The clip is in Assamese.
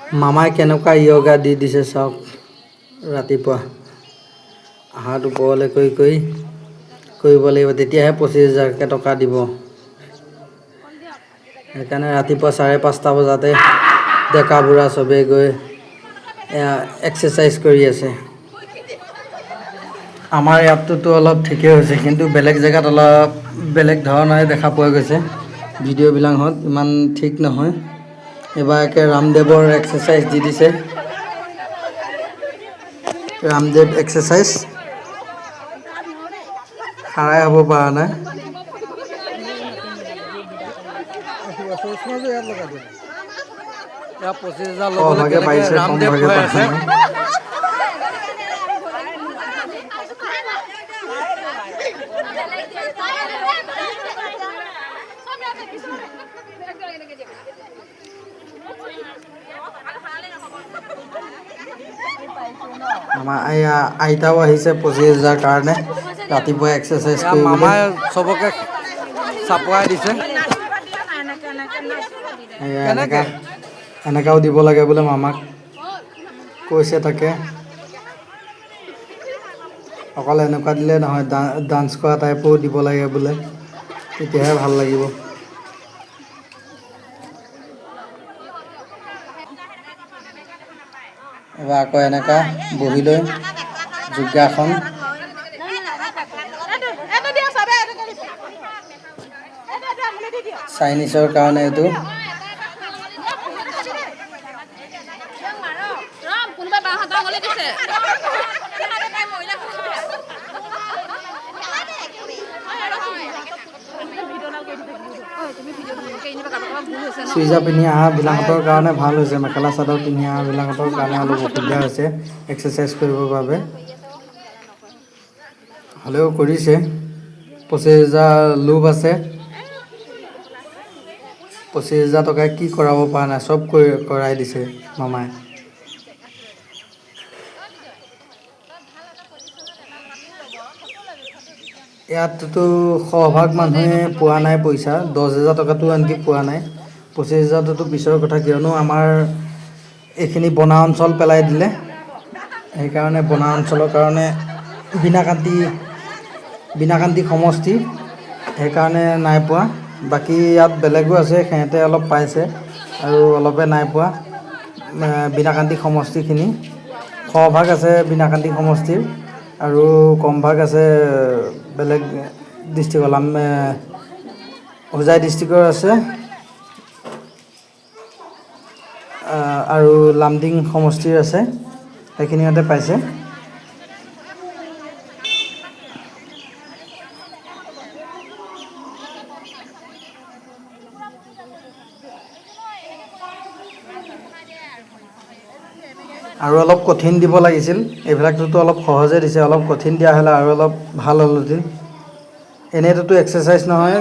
মামাই কেনেকুৱা য়োগা দি দিছে চাওক ৰাতিপুৱা হাত ওপৰলৈ কৰিব লাগিব তেতিয়াহে 25,000 টকা দিব সেইকাৰণে ৰাতিপুৱা 5:30 বজাতে ডেকা বুঢ়া চবেই গৈ এক্সাৰচাইজ কৰি আছে আমাৰ ইয়াততো অলপ ঠিকেই হৈছে কিন্তু বেলেগ জেগাত অলপ বেলেগ ধৰণে দেখা পোৱা গৈছে ভিডিঅ'বিলাকত ইমান ঠিক নহয় এবাৰ একে ৰামদেৱৰ এক্সাৰচাইজ দি দিছে ৰামদেৱ এক্সাৰচাইজ খাৰাই হ'ব পৰা নাই সহভাগে পাৰিছে কমভাগে পাইছে আমাৰ আইতাও আহিছে 25,000 কাৰণে ৰাতিপুৱা এক্সাৰচাইজ কৰি মামাই চবকে চাপৰাই দিছে এনেকাও দিব লাগে বোলে মামাক কৈছে তাকে অকল এনেকুৱা দিলে নহয় ডান্স কৰা টাইপো দিব লাগে বোলে তেতিয়াহে ভাল লাগিব এবাৰ আকৌ এনেকা বহি লৈ যোগাসন চাইনিজৰ কাৰণে এইটো চুইজাৰ পিন্ধি অহাবিলাকৰ কাৰণে ভাল হৈছে মেখেলা চাদৰ পিন্ধি অহাবিলাকৰ কাৰণে অলপ অসুবিধা হৈছে এক্সাৰচাইজ কৰিবৰ বাবে হ'লেও কৰিছে 25,000 লোভ আছে 25,000 টকাই কি কৰাব পৰা নাই চব কৰাই দিছে মামাই ইয়াততো সহভাগ মানুহে পোৱা নাই পইচা 10,000 টকাটো আনকি পোৱা নাই 25,000টো পিছৰ কথা কিয়নো আমাৰ এইখিনি বনা অঞ্চল পেলাই দিলে সেইকাৰণে বনা অঞ্চলৰ কাৰণে বিনাকান্তি সমষ্টি সেইকাৰণে নাই পোৱা বাকী ইয়াত বেলেগো আছে সিহঁতে অলপ পাইছে আৰু অলপে নাই পোৱা বিনাকান্তি সমষ্টিখিনি সহভাগ আছে বিনাকান্তি সমষ্টিৰ আৰু কম ভাগ আছে বেলেগ ডিষ্ট্ৰিক্টৰ হোজাই ডিষ্ট্ৰিক্টৰ আছে আৰু লামডিং সমষ্টিৰ আছে সেইখিনি ইয়াতে পাইছে আৰু অলপ কঠিন দিব লাগিছিল এইবিলাকতো অলপ সহজে দিছে অলপ কঠিন দিয়া হ'লে আৰু অলপ ভাল হ'লহেঁতেন এনেইতো এক্সাৰচাইজ নহয়